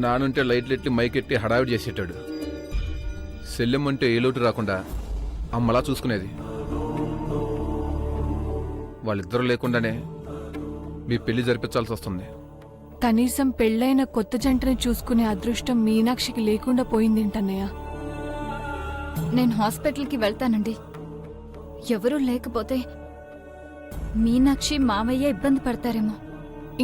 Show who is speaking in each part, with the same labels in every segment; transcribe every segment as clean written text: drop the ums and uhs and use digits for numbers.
Speaker 1: నానుంటే లైట్లెట్టి మైకెట్టి హడావిడి చేసేటాడు. సెల్లెమ్మంటే ఏ లోటు రాకుండా అమ్మలా చూసుకునేది. వాళ్ళిద్దరూ లేకుండానే మీ పెళ్లి జరిపించాల్సి వస్తుంది.
Speaker 2: కనీసం పెళ్ళైన కొత్త జంటని చూసుకునే అదృష్టం మీనాక్షికి లేకుండా పోయిందేంటన్నయ్య.
Speaker 3: నేను హాస్పిటల్కి వెళ్తానండి. ఎవరూ లేకపోతే మీనాక్షి మావయ్య ఇబ్బంది పడతారేమో.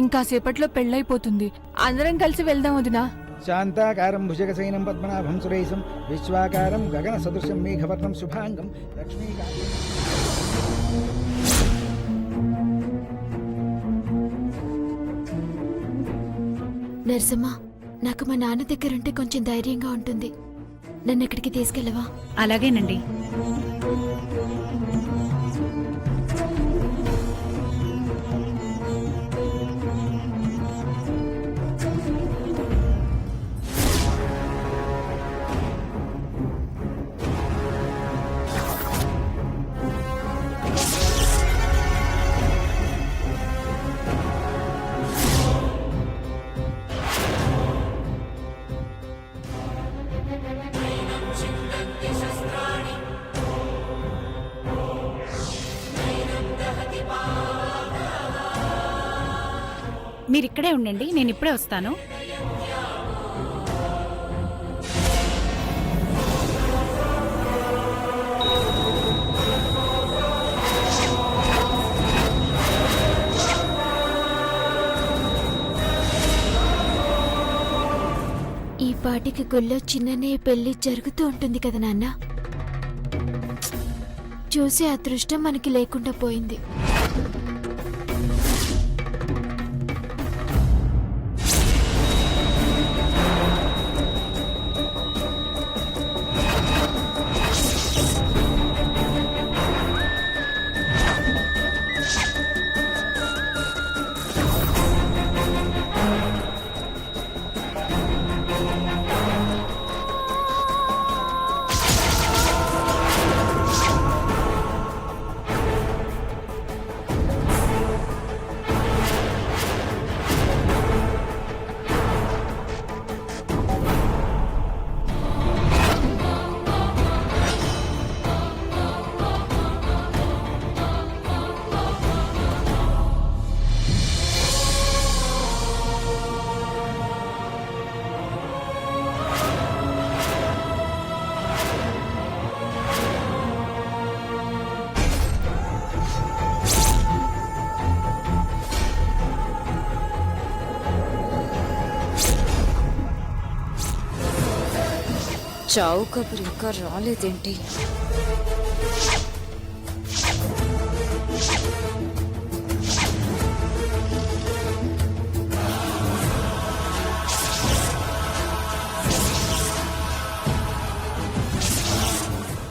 Speaker 2: ఇంకా సేపట్లో పెళ్ళైపోతుంది. అందరం కలిసి వెళ్దాం వదినా.
Speaker 4: శాంతాకారం భుజగశయనం పద్మనాభం సురేశం విశ్వాకారం గగన సదృశం మేఘవర్ణం శుభాంగం లక్ష్మీకాంతం.
Speaker 5: నరసమ్మ, నాకు మా నాన్న దగ్గరుంటే కొంచెం ధైర్యంగా ఉంటుంది. నన్ను ఎక్కడికి తీసుకెళ్ళవా?
Speaker 6: అలాగేనండి. మీరిక్కడే ఉండండి, నేను ఇప్పుడే వస్తాను.
Speaker 5: ఈ పాటికి గుళ్ళో చిన్ననే పెళ్లి జరుగుతూ ఉంటుంది కదా నాన్న. చూసే అదృష్టం మనకి లేకుండా పోయింది.
Speaker 3: చావు కబురు ఇంకా రాలేదేంటి?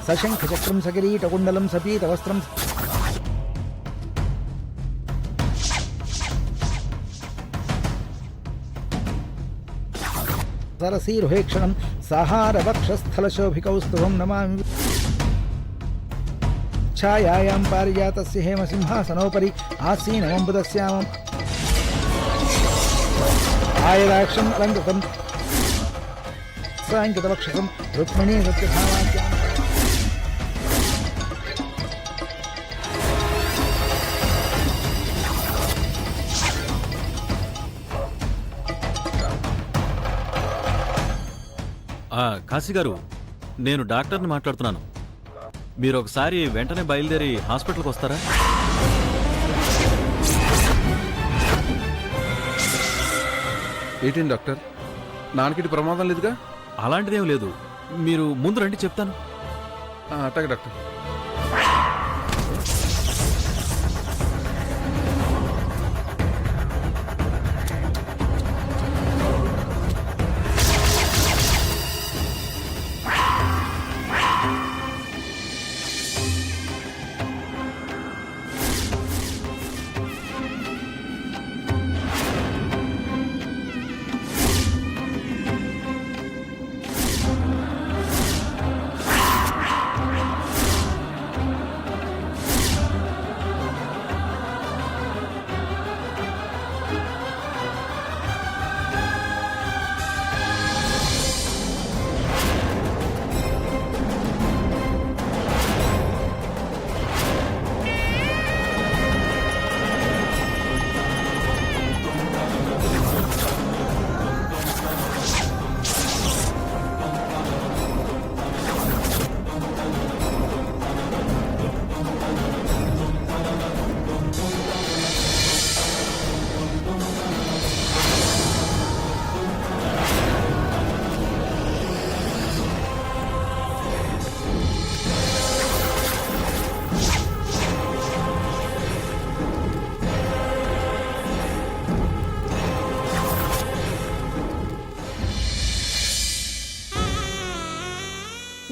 Speaker 4: సశంఖ చక్రం సకిరీటకుండలం సపీతవస్త్రం సరసీరుహేక్షణం సహారవక్షస్థలశోభికౌస్తుభం నమామి. ఛాయాయాం పారిజాతస్య హేమసింహాసనోపరి ఆసీనమంబుదస్యామం ఆయదాక్షం అలంకృతం సాంకితవక్షసం రుక్మిణీ సత్యభామాఖ్యాం.
Speaker 7: కాశీ గారు, నేను డాక్టర్ని మాట్లాడుతున్నాను. మీరు ఒకసారి వెంటనే బయలుదేరి హాస్పిటల్కి వస్తారా?
Speaker 1: ఏంటి డాక్టర్, నాన్నకి ప్రమాదం లేదుగా?
Speaker 7: అలాంటిదేం లేదు, మీరు ముందు రండి చెప్తాను.
Speaker 1: అట్టగా డాక్టర్.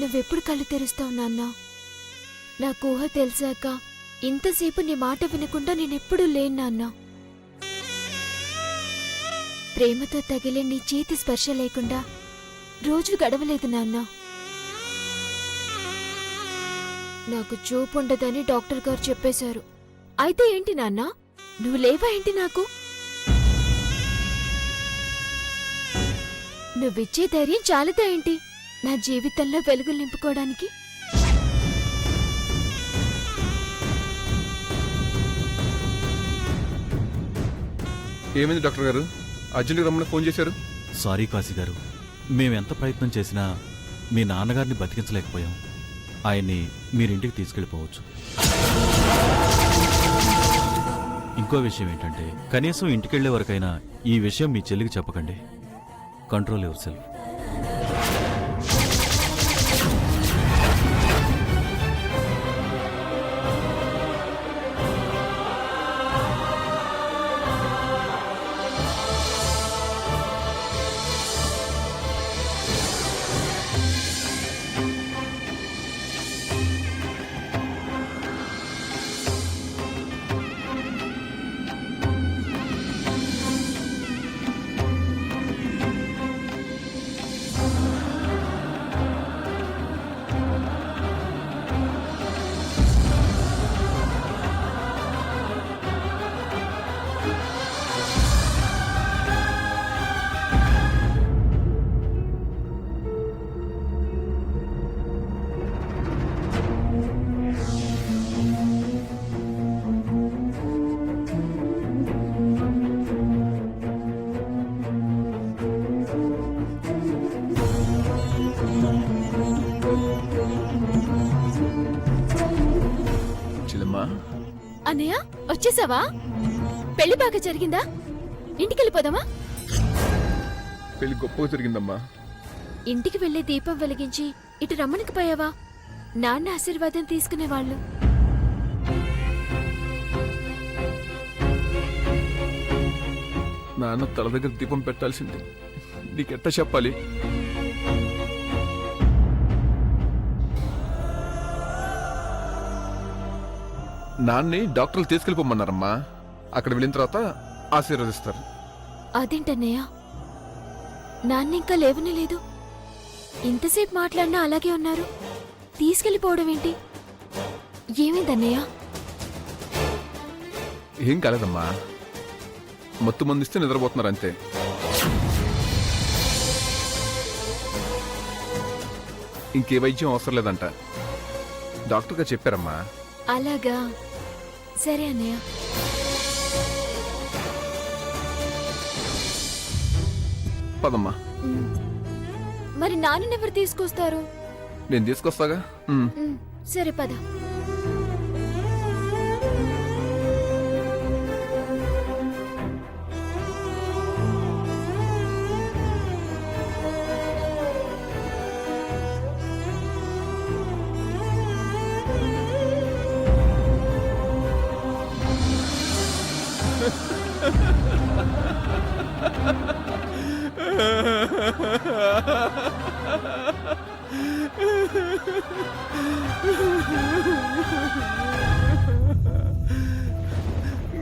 Speaker 5: నువ్వెప్పుడు కళ్ళు తెరుస్తావు నాన్న? నాకు ఊహ తెలిసాక ఇంతసేపు నీ మాట వినకుండా నేనెప్పుడూ లేను నాన్న. ప్రేమతో తగిలే నీ చేతి స్పర్శ లేకుండా రోజు గడవలేదు నాన్న. నాకు చూపుండదని డాక్టర్ గారు చెప్పేశారు. అయితే ఏంటి నాన్న, నువ్వు లేవా ఏంటి నాకు? నువ్విచ్చే ధైర్యం చాలదా ఏంటి నా జీవితంలో వెలుగులు నింపుకోవడానికి?
Speaker 1: ఏమైంది డాక్టర్ గారు? అర్జెంట్గా రమ్మని ఫోన్ చేశారు.
Speaker 7: సారీ కాశీ గారు, మేమెంత ప్రయత్నం చేసినా మీ నాన్నగారిని బతికించలేకపోయాం. ఆయన్ని మీరింటికి తీసుకెళ్ళిపోవచ్చు. ఇంకో విషయం ఏంటంటే, కనీసం ఇంటికెళ్లే వరకైనా ఈ విషయం మీ చెల్లికి చెప్పకండి. Control your self.
Speaker 1: చెల్లెమ్మా,
Speaker 5: అన్నయ్య వచ్చేసావా? పెళ్లి బాగా జరిగిందా? ఇంటికెళ్ళిపోదామా?
Speaker 1: పెళ్లి గొప్పగా జరిగిందమ్మా.
Speaker 5: ఇంటికి వెళ్లి దీపం వెలిగించి ఇటు రమ్మనికిపోయావా? నాన్న ఆశీర్వాదం తీసుకునేవాళ్ళు.
Speaker 1: నాన్న తల దగ్గర దీపం పెట్టాల్సింది. నీకెట్టా చెప్పాలి? నాన్ని డాక్టర్లు తీసుకెళ్ళిపోమన్నారమ్మా. అక్కడ వెళ్ళిన తర్వాత ఆశీర్వదిస్తారు.
Speaker 5: అదేంటన్నయ్య, నాన్న ఇంకా లేవనే లేదు. ఇంతసేపు మాట్లాడినా అలాగే ఉన్నారు. తీసుకెళ్లిపోవడం ఏంటి? ఏమైందన్నయ్య?
Speaker 1: ఏం కాలేదమ్మా, మత్తు మందిస్తే నిద్రపోతున్నారు అంతే. ఇంకే వైద్యం అవసరం లేదంట, డాక్టర్ గారు చెప్పారమ్మా.
Speaker 5: అలాగా, సరే అన్నయ్య.
Speaker 1: పదమ్మా.
Speaker 5: మరి నాన్ననెవరు తీసుకొస్తారు?
Speaker 1: నేను తీసుకొస్తాగా.
Speaker 5: సరే పద.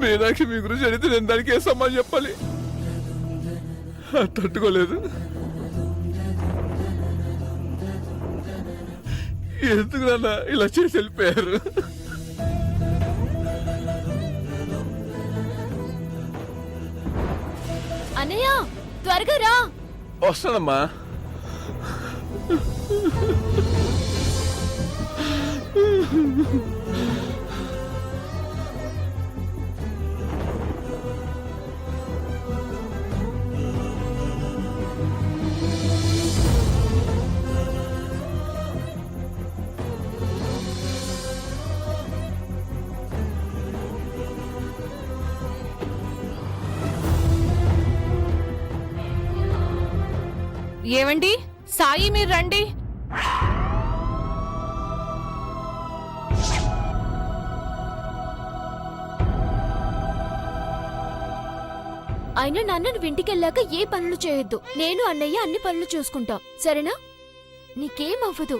Speaker 1: మీనాక్షి మీ గురించి అడిగితే నేను దానికి ఏ సమాధానం చెప్పాలి? తట్టుకోలేదు. ఎందుకు నాన్న ఇలా చేసి వెళ్ళిపోయారు?
Speaker 5: అన్నయ్య త్వరగా రా.
Speaker 1: వస్తానమ్మా.
Speaker 2: ఏవండి, సాయి మీరు రండి.
Speaker 5: అయినా నాన్న నువ్వు ఇంటికెళ్ళాక ఏ పనులు చేయొద్దు. నేను అన్నయ్య అన్ని పనులు చూసుకుంటాం, సరేనా? నీకేం అవ్వదు.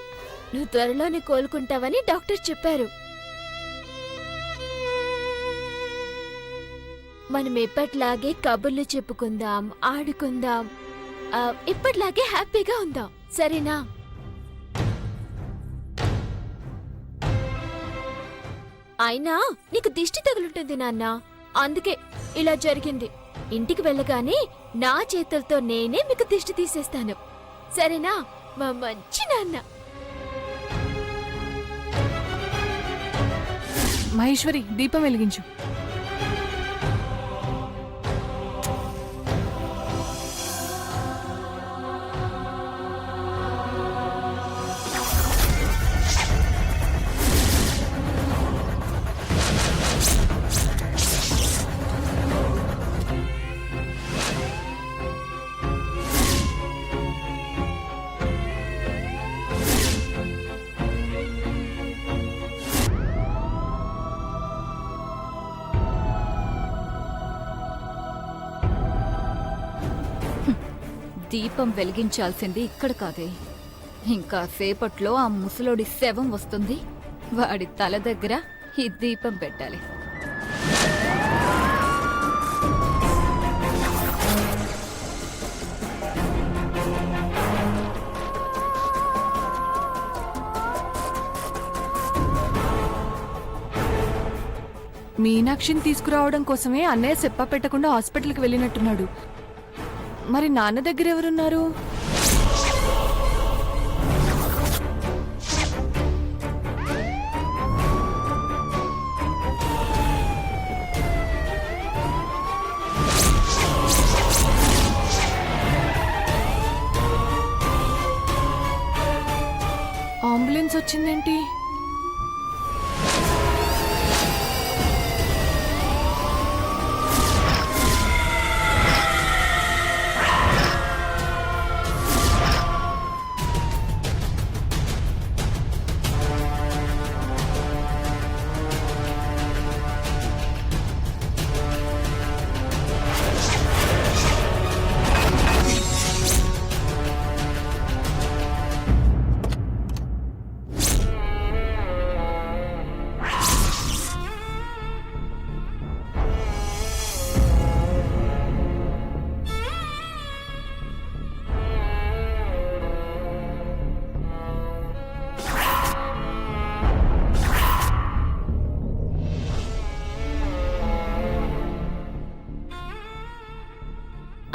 Speaker 5: నువ్వు త్వరలోనే కోలుకుంటావని డాక్టర్ చెప్పారు. మనం ఎప్పట్లాగే కబుర్లు చెప్పుకుందాం, ఆడుకుందాం, ఇప్పట్లాగే హ్యాపీగా ఉందాం, సరేనా? అయినా నీకు దిష్టి తగులుంటుంది నాన్న, అందుకే ఇలా జరిగింది. ఇంటికి వెళ్ళగానే నా చేతులతో నేనే మీకు దిష్టి తీసేస్తాను, సరేనా మా మంచి నాన్న?
Speaker 2: మహేశ్వరి, దీపం వెలిగించు.
Speaker 3: దీపం వెలిగించాల్సింది ఇక్కడ కాదే, ఇంకా సేపట్లో ఆ ముసలోడి శవం వస్తుంది. వాడి తల దగ్గర ఈ దీపం పెట్టాలి.
Speaker 2: మీనాక్షిని తీసుకురావడం కోసమే అన్నయ్య చెప్ప పెట్టకుండా హాస్పిటల్కి వెళ్ళినట్టున్నాడు. మరి నాన్న దగ్గర ఎవరున్నారు? అంబులెన్స్ వచ్చిందేంటి?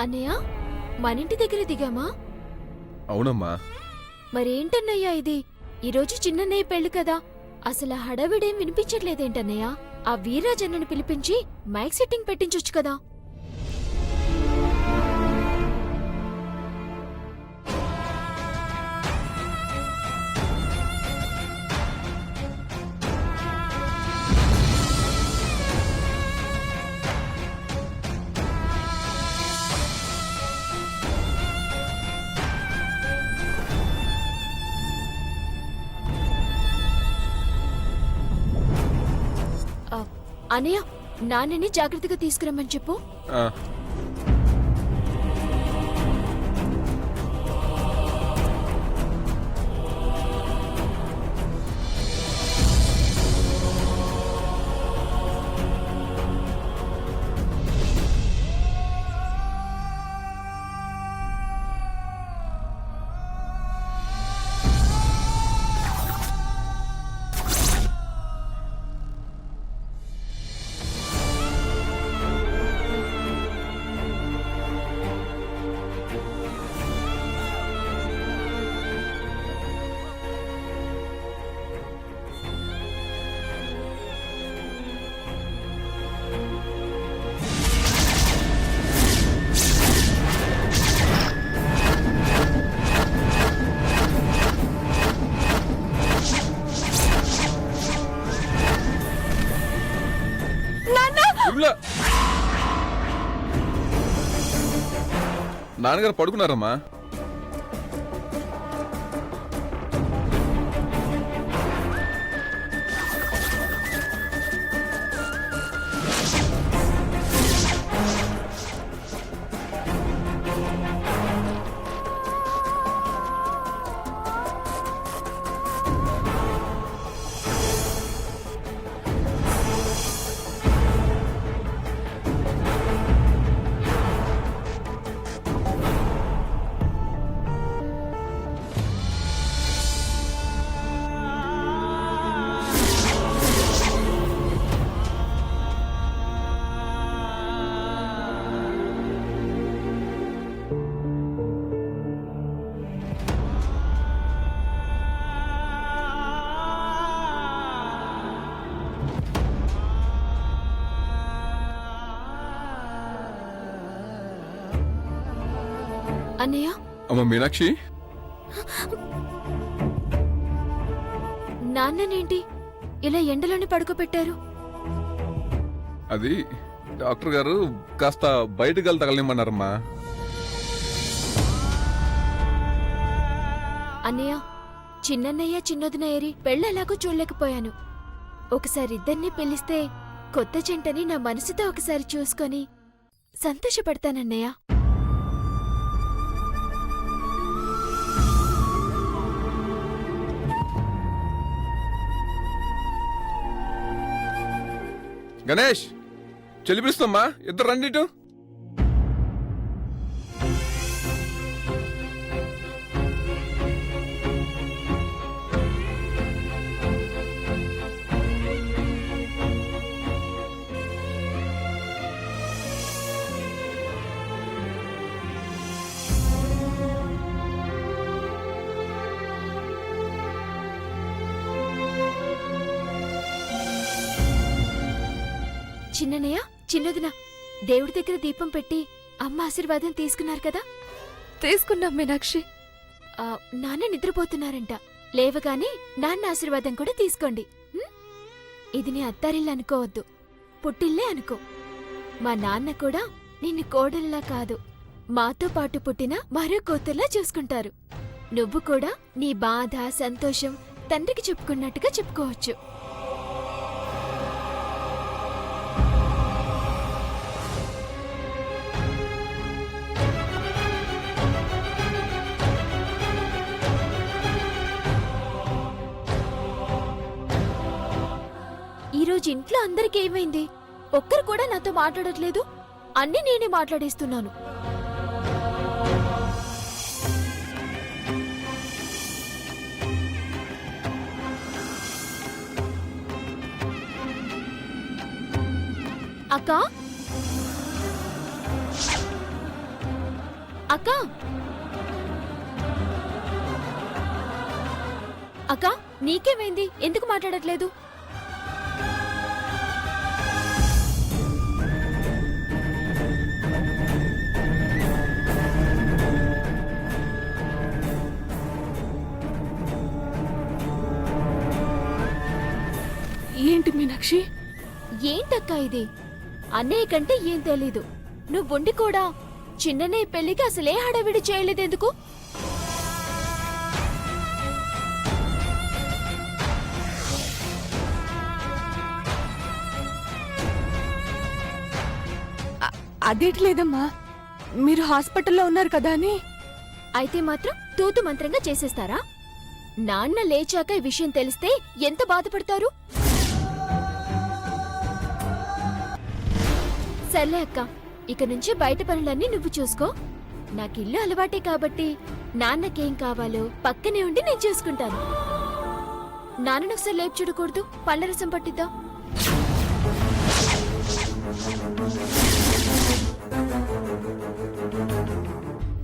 Speaker 5: అన్నయ్య, మనింటి దగ్గర దిగామా?
Speaker 1: అవునమ్మా.
Speaker 5: మరేంటన్నయ్యా ఇది? ఈరోజు చిన్నన్నయ్య పెళ్లి కదా, అసలు ఆ హడావిడేం వినిపించట్లేదేంటన్నయ్య? ఆ వీరాజన్నను పిలిపించి మైక్ సెట్టింగ్ పెట్టించొచ్చు కదా. అన్నయ్య, నాన్నని జాగ్రత్తగా తీసుకురమ్మని చెప్పు.
Speaker 1: ఆ, విమలా! నాన్నగారు పడుకున్నారమ్మా.
Speaker 5: అన్నయ్య
Speaker 1: అమ్మ మీనాక్షి,
Speaker 5: నాన్ననేంటి ఇలా ఎండలోనే పడుకోబెట్టారు?
Speaker 1: అది డాక్టర్ గారు కాస్త బయటకు వెళ్ళి తగలనిమ్మన్నారమ్మా.
Speaker 5: అన్నయ్య, చిన్నన్నయ్య చిన్నదిన ఏరి పెళ్ళెలాగో చూడలేకపోయాను. ఒకసారి ఇద్దరిని పెళ్లిస్తే కొత్త జంటని నా మనసుతో ఒకసారి చూసుకొని సంతోషపడతానన్నయ్య.
Speaker 1: గణేష్, చెల్లి పిలుస్తమ్మా, ఇద్దరు రండి ఇటు.
Speaker 5: చిన్ననయ్య చిన్నదిన దేవుడి దగ్గర దీపం పెట్టి అమ్మ ఆశీర్వాదం తీసుకున్నారు కదా?
Speaker 2: తీసుకున్నాం మీనాక్షి.
Speaker 5: నాన్న నిద్రపోతున్నారంట. లేవగానే నాన్న ఆశీర్వాదం కూడా తీసుకోండి. ఇది నీ అత్తారిల్లు అనుకోవద్దు, పుట్టిల్లే అనుకో. మా నాన్న కూడా నిన్ను కోడల్లా కాదు, మాతో పాటు పుట్టిన మరో కూతుర్లా చూసుకుంటారు. నువ్వు కూడా నీ బాధ సంతోషం తండ్రికి చెప్పుకున్నట్టుగా చెప్పుకోవచ్చు. ఈరోజు ఇంట్లో అందరికీ ఏమైంది? ఒక్కరు కూడా నాతో మాట్లాడట్లేదు. అన్నీ నేనే మాట్లాడేస్తున్నాను. అక్క, అక్క, అక్క, నీకేమైంది? ఎందుకు మాట్లాడట్లేదు?
Speaker 2: ఏంటి మీనాక్షి?
Speaker 5: ఏంటక్క ఇది? అన్నయ్య కంటే ఏం తెలీదు. నువ్వుండి కూడా చిన్ననే పెళ్లికి అసలే హడావిడి చేయలేదెందుకు?
Speaker 2: అదేటి లేదమ్మా, మీరు హాస్పిటల్లో ఉన్నారు కదా అని.
Speaker 5: అయితే మాత్రం తూతు మంత్రంగా చేసేస్తారా? నాన్న లేచాక ఈ విషయం తెలిస్తే ఎంత బాధపడతారు? సర్లే అక్క, ఇక నుంచి బయట పనులన్నీ నువ్వు చూసుకో. నాకిల్లు అలవాటే కాబట్టి నాన్నకేం కావాలో పక్కనే ఉండి నేను చూసుకుంటాను. నాన్నను ఒకసారి లేపు చూడకూడదు, పళ్ళరసం పట్టిద్దాం.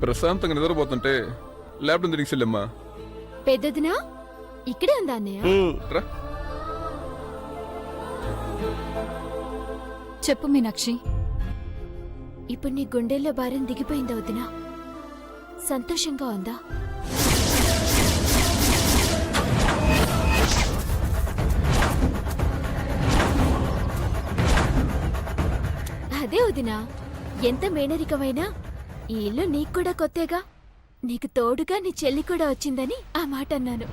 Speaker 1: ప్రశాంతంగా నిద్రపోతుంటే ల్యాప్టాప్ తిరిగి చెల్లెమ్మా.
Speaker 5: పెద్దదినా ఇక్కడే ఉందా అన్నయ్య?
Speaker 1: రా.
Speaker 3: చెప్పు మీనాక్షి.
Speaker 5: ఇప్పుడు నీ గుండెల్లో భారం దిగిపోయిందా వదినా? సంతోషంగా ఉందా? అదే వదినా, ఎంత మేనరికమైనా ఈ ఇల్లు నీకు కూడా కొత్తేగా. నీకు తోడుగా నీ చెల్లి కూడా వచ్చిందని ఆ మాట అన్నాను.